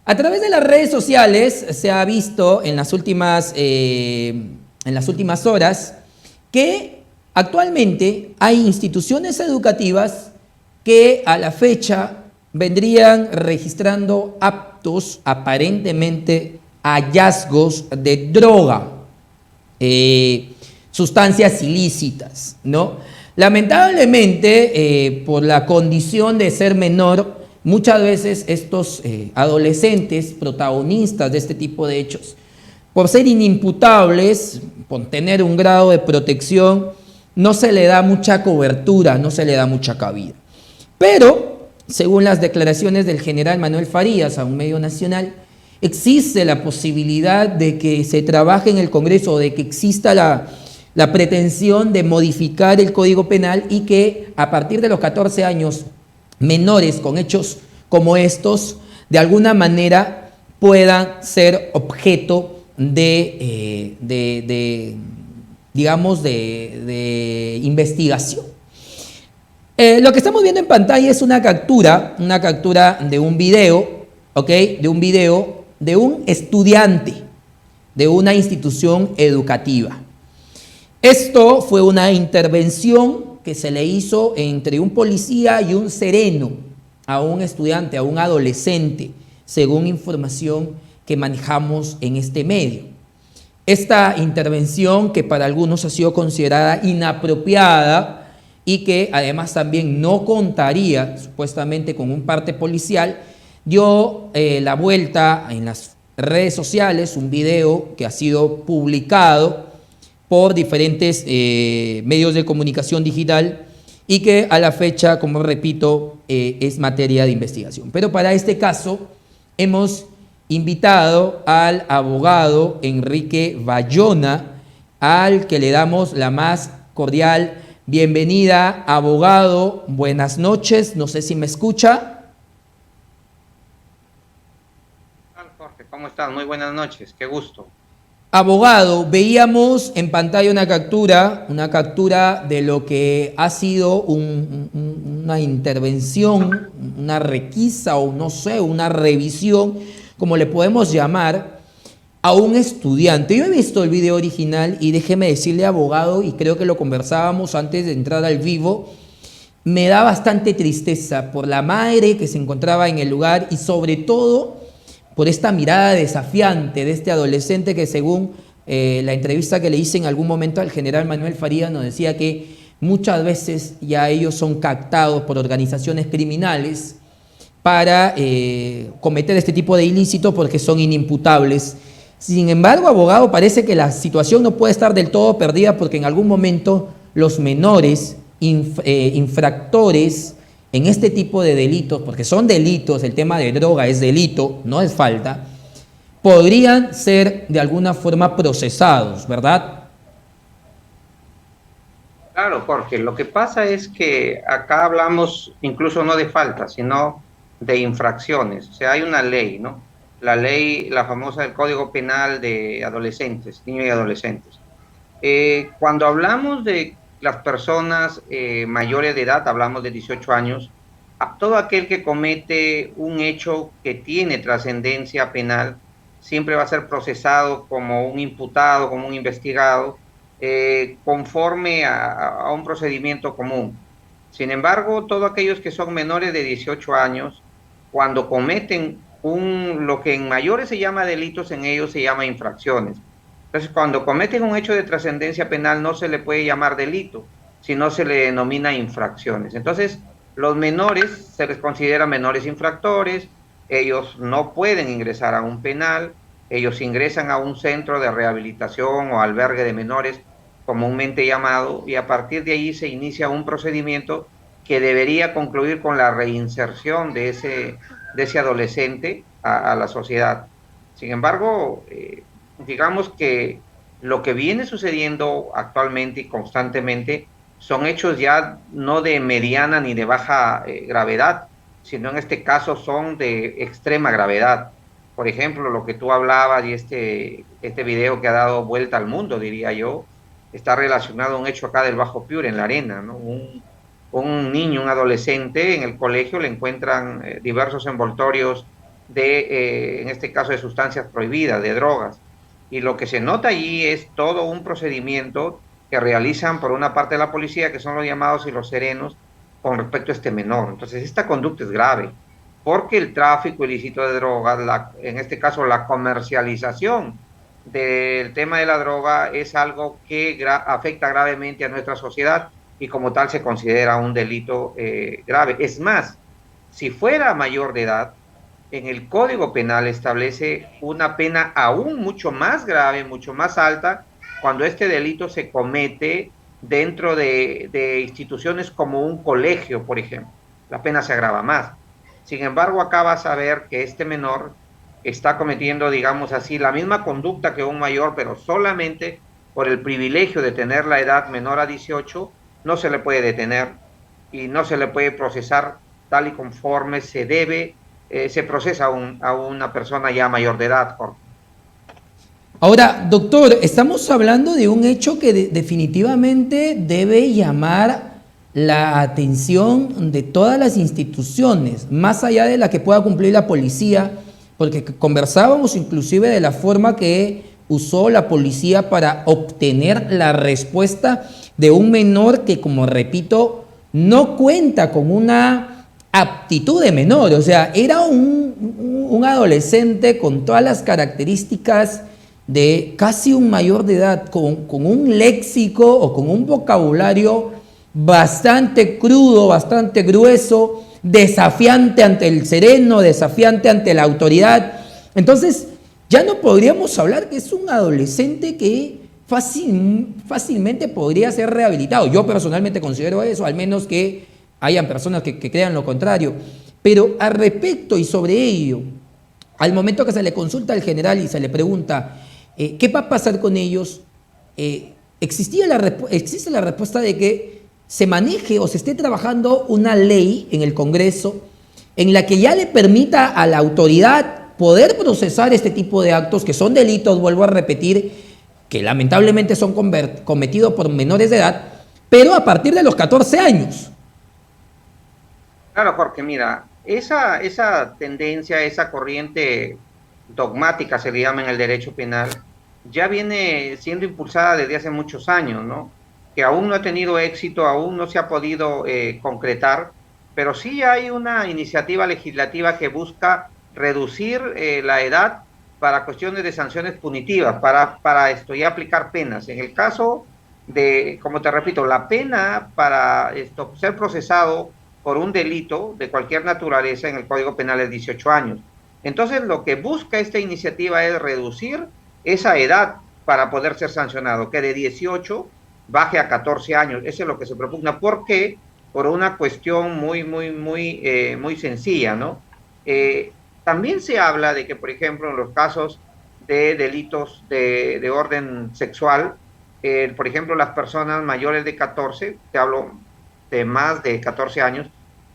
A través de las redes sociales se ha visto en las últimas horas que actualmente hay instituciones educativas que a la fecha vendrían registrando actos aparentemente hallazgos de droga, sustancias ilícitas, ¿no? Lamentablemente, por la condición de ser menor, muchas veces estos adolescentes protagonistas de este tipo de hechos, por ser inimputables, por tener un grado de protección, no se le da mucha cobertura, no se le da mucha cabida. Pero, según las declaraciones del general Manuel Farías a un medio nacional, existe la posibilidad de que se trabaje en el Congreso, de que exista la pretensión de modificar el Código Penal y que a partir de los 14 años menores con hechos como estos, de alguna manera puedan ser objeto de investigación. Lo que estamos viendo en pantalla es una captura de un video, ¿ok? De un video de un estudiante de una institución educativa. Esto fue una intervención que se le hizo entre un policía y un sereno a un estudiante, a un adolescente, según información que manejamos en este medio. Esta intervención, que para algunos ha sido considerada inapropiada y que además también no contaría supuestamente con un parte policial, dio la vuelta en las redes sociales, un video que ha sido publicado por diferentes medios de comunicación digital y que a la fecha, como repito, es materia de investigación. Pero para este caso hemos invitado al abogado Enrique Bayona, al que le damos la más cordial bienvenida. Abogado, buenas noches, no sé si me escucha. Jorge, ¿cómo estás? Muy buenas noches, qué gusto. Abogado, veíamos en pantalla una captura de lo que ha sido una intervención, una requisa o no sé, una revisión, como le podemos llamar, a un estudiante. Yo he visto el video original y déjeme decirle, abogado, y creo que lo conversábamos antes de entrar al vivo, me da bastante tristeza por la madre que se encontraba en el lugar y sobre todo por esta mirada desafiante de este adolescente que, según la entrevista que le hice en algún momento al general Manuel Farías, nos decía que muchas veces ya ellos son captados por organizaciones criminales para cometer este tipo de ilícitos porque son inimputables. Sin embargo, abogado, parece que la situación no puede estar del todo perdida porque en algún momento los menores infractores en este tipo de delitos, porque son delitos, el tema de droga es delito, no es falta, podrían ser de alguna forma procesados, ¿verdad? Claro, Jorge, lo que pasa es que acá hablamos incluso no de faltas, sino de infracciones. O sea, hay una ley, ¿no? La ley, la famosa del Código Penal de adolescentes, niños y adolescentes. Cuando hablamos de las personas mayores de edad, hablamos de 18 años, a todo aquel que comete un hecho que tiene trascendencia penal, siempre va a ser procesado como un imputado, como un investigado, conforme a un procedimiento común. Sin embargo, todos aquellos que son menores de 18 años, cuando cometen lo que en mayores se llama delitos, en ellos se llama infracciones. Entonces, cuando cometen un hecho de trascendencia penal, no se le puede llamar delito, sino se le denomina infracciones. Entonces, los menores se les considera menores infractores, ellos no pueden ingresar a un penal, ellos ingresan a un centro de rehabilitación o albergue de menores, comúnmente llamado, y a partir de ahí se inicia un procedimiento que debería concluir con la reinserción de ese adolescente a la sociedad. Sin embargo, digamos que lo que viene sucediendo actualmente y constantemente son hechos ya no de mediana ni de baja gravedad, sino en este caso son de extrema gravedad. Por ejemplo, lo que tú hablabas y este video que ha dado vuelta al mundo, diría yo, está relacionado a un hecho acá del Bajo Piura, en La Arena, ¿no? Un niño, un adolescente en el colegio le encuentran diversos envoltorios en este caso, de sustancias prohibidas, de drogas. Y lo que se nota allí es todo un procedimiento que realizan por una parte de la policía, que son los llamados y los serenos, con respecto a este menor. Entonces, esta conducta es grave, porque el tráfico ilícito de drogas, en este caso la comercialización del tema de la droga, es algo que afecta gravemente a nuestra sociedad y como tal se considera un delito grave. Es más, si fuera mayor de edad, en el Código Penal establece una pena aún mucho más grave, mucho más alta, cuando este delito se comete dentro de instituciones como un colegio, por ejemplo. La pena se agrava más. Sin embargo, acá vas a ver que este menor está cometiendo, digamos así, la misma conducta que un mayor, pero solamente por el privilegio de tener la edad menor a 18, no se le puede detener y no se le puede procesar tal y conforme se debe, se procesa a una persona ya mayor de edad, Jorge. Ahora, doctor, estamos hablando de un hecho que definitivamente debe llamar la atención de todas las instituciones, más allá de la que pueda cumplir la policía, porque conversábamos inclusive de la forma que usó la policía para obtener la respuesta de un menor que, como repito, no cuenta con una aptitud de menor, o sea, era un adolescente con todas las características de casi un mayor de edad, con un léxico o con un vocabulario bastante crudo, bastante grueso, desafiante ante el sereno, desafiante ante la autoridad. Entonces, ya no podríamos hablar que es un adolescente que fácilmente podría ser rehabilitado. Yo personalmente considero eso, al menos que hayan personas que crean lo contrario. Pero al respecto y sobre ello, al momento que se le consulta al general y se le pregunta ¿qué va a pasar con ellos? Existe la respuesta de que se maneje o se esté trabajando una ley en el Congreso en la que ya le permita a la autoridad poder procesar este tipo de actos que son delitos, vuelvo a repetir, que lamentablemente son cometidos por menores de edad, pero a partir de los 14 años. Claro, Jorge, mira, esa tendencia, esa corriente dogmática, se le llama en el derecho penal, ya viene siendo impulsada desde hace muchos años, ¿no? Que aún no ha tenido éxito, aún no se ha podido concretar, pero sí hay una iniciativa legislativa que busca reducir la edad para cuestiones de sanciones punitivas, para esto y aplicar penas. En el caso de, como te repito, la pena para esto, ser procesado por un delito de cualquier naturaleza en el Código Penal es 18 años. Entonces, lo que busca esta iniciativa es reducir esa edad para poder ser sancionado, que de 18 baje a 14 años. Eso es lo que se propugna. ¿Por qué? Por una cuestión muy sencilla, ¿no? También se habla de que, por ejemplo, en los casos de delitos de orden sexual, por ejemplo, las personas mayores de 14, te hablo de más de 14 años,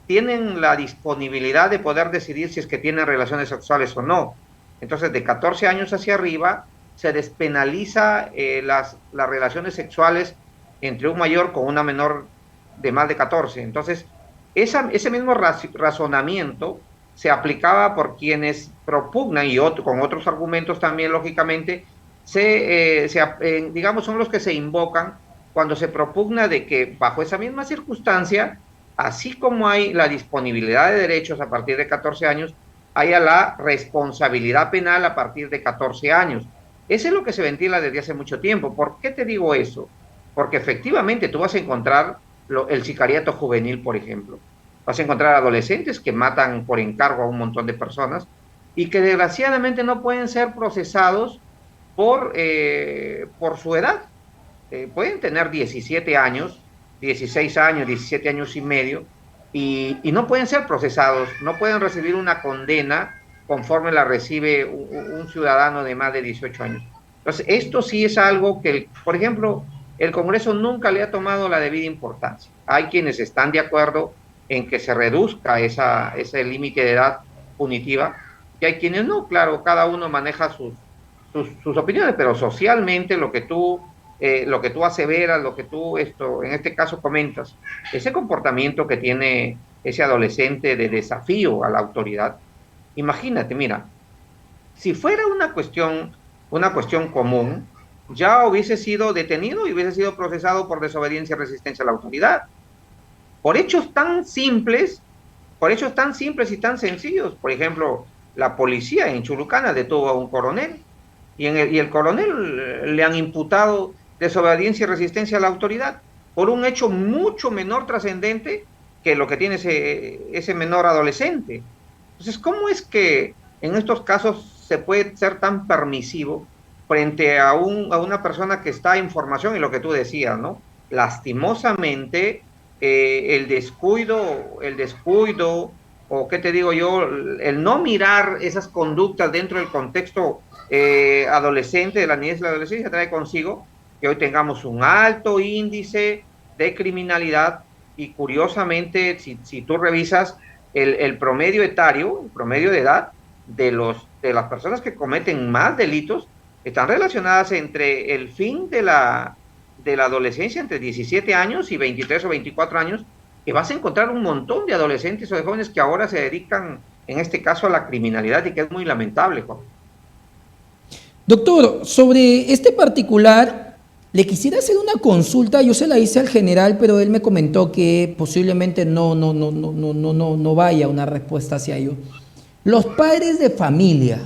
tienen la disponibilidad de poder decidir si es que tienen relaciones sexuales o no. Entonces, de 14 años hacia arriba, se despenaliza las relaciones sexuales entre un mayor con una menor de más de 14. Entonces, ese mismo razonamiento se aplicaba por quienes propugnan, y con otros argumentos también, lógicamente, digamos, son los que se invocan cuando se propugna de que bajo esa misma circunstancia, así como hay la disponibilidad de derechos a partir de 14 años, haya la responsabilidad penal a partir de 14 años. Eso es lo que se ventila desde hace mucho tiempo. ¿Por qué te digo eso? Porque efectivamente tú vas a encontrar el sicariato juvenil, por ejemplo. Vas a encontrar adolescentes que matan por encargo a un montón de personas y que desgraciadamente no pueden ser procesados por su edad. Pueden tener 17 años, 16 años, 17 años y medio, y no pueden ser procesados, no pueden recibir una condena conforme la recibe un ciudadano de más de 18 años. Entonces, esto sí es algo que, por ejemplo, el Congreso nunca le ha tomado la debida importancia. Hay quienes están de acuerdo en que se reduzca ese límite de edad punitiva, y hay quienes no. Claro, cada uno maneja sus opiniones, pero socialmente lo que tú aseveras, lo que tú en este caso comentas, ese comportamiento que tiene ese adolescente de desafío a la autoridad, Imagínate, mira, si fuera una cuestión común, ya hubiese sido detenido y hubiese sido procesado por desobediencia y resistencia a la autoridad. Por hechos tan simples, por hechos tan simples y tan sencillos. Por ejemplo, la policía en Chulucana detuvo a un coronel y el coronel le han imputado desobediencia y resistencia a la autoridad por un hecho mucho menor trascendente que lo que tiene ese menor adolescente. Entonces, ¿cómo es que en estos casos se puede ser tan permisivo frente a una persona que está en formación y lo que tú decías, ¿no? Lastimosamente, el descuido, o qué te digo yo, el no mirar esas conductas dentro del contexto adolescente, de la niñez y la adolescencia, trae consigo que hoy tengamos un alto índice de criminalidad y curiosamente, si tú revisas el promedio etario, el promedio de edad de las personas que cometen más delitos, están relacionadas entre el fin de la adolescencia, entre 17 años y 23 o 24 años, que vas a encontrar un montón de adolescentes o de jóvenes que ahora se dedican, en este caso, a la criminalidad y que es muy lamentable, Juan. Doctor, sobre este particular, le quisiera hacer una consulta. Yo se la hice al general, pero él me comentó que posiblemente no vaya una respuesta hacia ello. Los padres de familia,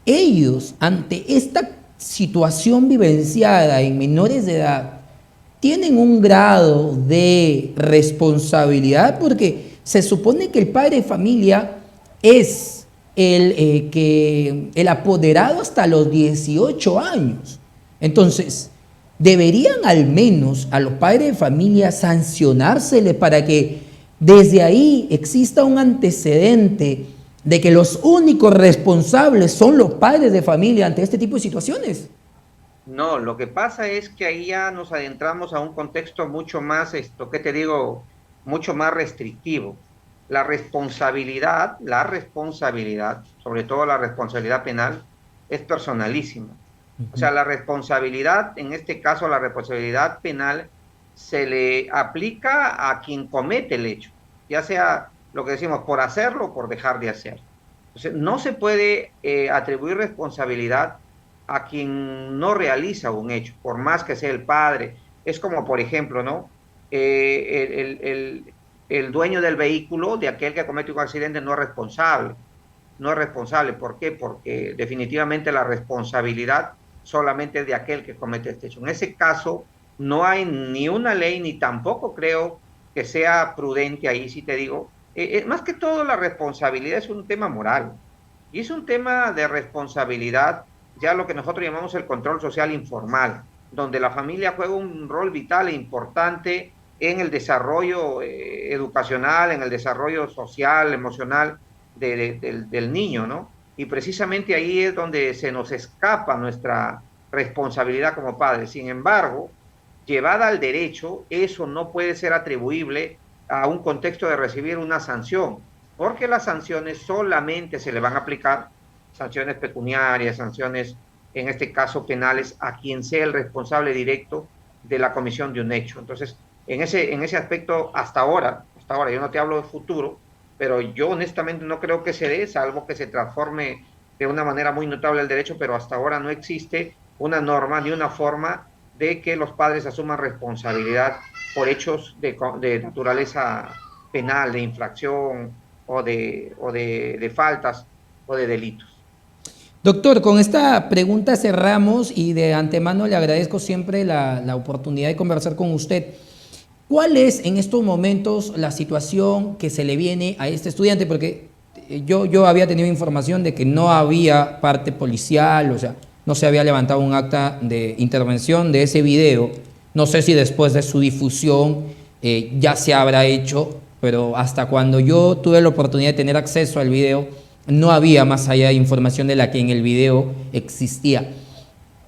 ellos, ante esta situación vivenciada en menores de edad, tienen un grado de responsabilidad porque se supone que el padre de familia es el apoderado hasta los 18 años. Entonces, deberían al menos a los padres de familia sancionársele para que desde ahí exista un antecedente de que los únicos responsables son los padres de familia ante este tipo de situaciones. No, lo que pasa es que ahí ya nos adentramos a un contexto mucho más, ¿qué te digo? Mucho más restrictivo. La responsabilidad, sobre todo la responsabilidad penal, es personalísima. O sea, la responsabilidad, en este caso la responsabilidad penal, se le aplica a quien comete el hecho, ya sea lo que decimos por hacerlo o por dejar de hacer. Entonces, no se puede atribuir responsabilidad a quien no realiza un hecho, por más que sea el padre. Es como, por ejemplo, ¿no? El dueño del vehículo, de aquel que comete un accidente, no es responsable. No es responsable. ¿Por qué? Porque definitivamente la responsabilidad solamente es de aquel que comete este hecho. En ese caso, no hay ni una ley, ni tampoco creo que sea prudente ahí, si te digo. Más que todo, la responsabilidad es un tema moral. Y es un tema de responsabilidad, ya lo que nosotros llamamos el control social informal, donde la familia juega un rol vital e importante en el desarrollo educacional, en el desarrollo social, emocional del niño, ¿no? Y precisamente ahí es donde se nos escapa nuestra responsabilidad como padres. Sin embargo, llevada al derecho, eso no puede ser atribuible a un contexto de recibir una sanción, porque las sanciones solamente se le van a aplicar sanciones pecuniarias, sanciones, en este caso penales, a quien sea el responsable directo de la comisión de un hecho. Entonces, en ese aspecto, hasta ahora, yo no te hablo de futuro, pero yo honestamente no creo que se dé, salvo que se transforme de una manera muy notable el derecho, pero hasta ahora no existe una norma ni una forma de que los padres asuman responsabilidad por hechos de naturaleza penal, de infracción o de faltas o de delitos. Doctor, con esta pregunta cerramos y de antemano le agradezco siempre la oportunidad de conversar con usted. ¿Cuál es en estos momentos la situación que se le viene a este estudiante? Porque yo había tenido información de que no había parte policial, o sea, no se había levantado un acta de intervención de ese video. No sé si después de su difusión ya se habrá hecho, pero hasta cuando yo tuve la oportunidad de tener acceso al video, no había más allá de información de la que en el video existía.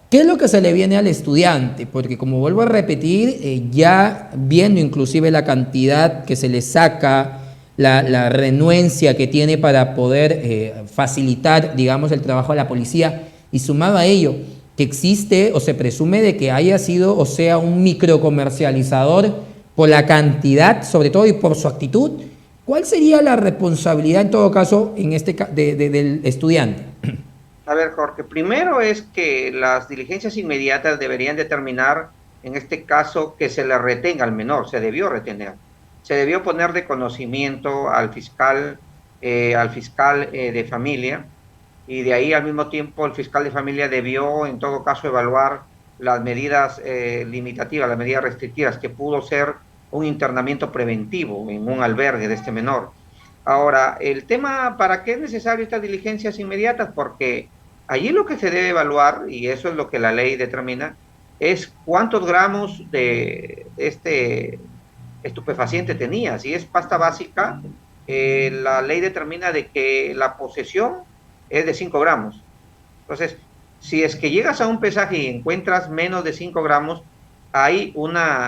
¿Qué es lo que se le viene al estudiante? Porque como vuelvo a repetir, ya viendo inclusive la cantidad que se le saca, la renuencia que tiene para poder facilitar, digamos, el trabajo de la policía, y sumado a ello, que existe o se presume de que haya sido, o sea, un microcomercializador por la cantidad, sobre todo, y por su actitud, ¿Cuál sería la responsabilidad en todo caso en del estudiante? A ver, Jorge, primero es que las diligencias inmediatas deberían determinar, en este caso, que se le retenga al menor, se debió retener. Se debió poner de conocimiento al fiscal de familia, y de ahí al mismo tiempo el fiscal de familia debió, en todo caso, evaluar las medidas limitativas, las medidas restrictivas, que pudo ser un internamiento preventivo en un albergue de este menor. Ahora, el tema, ¿para qué es necesario estas diligencias inmediatas? Porque allí lo que se debe evaluar, y eso es lo que la ley determina, es cuántos gramos de este estupefaciente tenía. Si es pasta básica, la ley determina de que la posesión es de 5 gramos. Entonces, si es que llegas a un pesaje y encuentras menos de 5 gramos, hay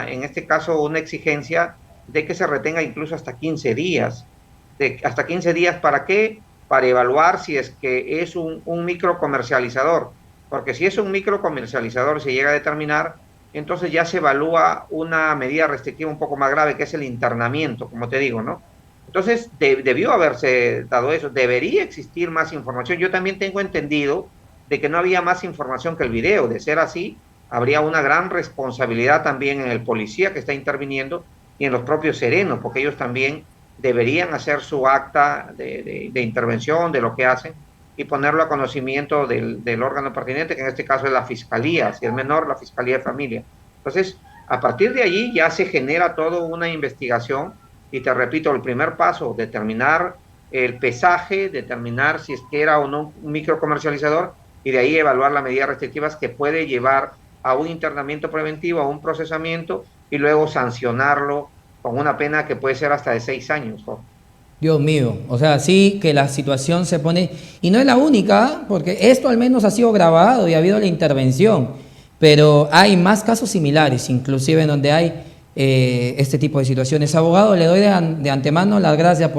en este caso, una exigencia de que se retenga incluso hasta 15 días. ¿Hasta 15 días para qué? Para evaluar si es que es un microcomercializador. Porque si es un microcomercializador, se llega a determinar, entonces ya se evalúa una medida restrictiva un poco más grave, que es el internamiento, como te digo, ¿no? Entonces, debió haberse dado eso, debería existir más información. Yo también tengo entendido de que no había más información que el video. De ser así, habría una gran responsabilidad también en el policía que está interviniendo y en los propios serenos, porque ellos también deberían hacer su acta de intervención, de lo que hacen, y ponerlo a conocimiento del órgano pertinente, que en este caso es la fiscalía, si es menor, la fiscalía de familia. Entonces, a partir de allí ya se genera toda una investigación. Y te repito, el primer paso, determinar el pesaje, determinar si es que era o no un microcomercializador, y de ahí evaluar las medidas restrictivas que puede llevar a un internamiento preventivo, a un procesamiento, y luego sancionarlo con una pena que puede ser hasta de 6 años. ¿No? Dios mío, o sea, sí que la situación se pone, y no es la única, porque esto al menos ha sido grabado y ha habido la intervención, pero hay más casos similares, inclusive en donde hay este tipo de situaciones. Abogado, le doy de antemano las gracias por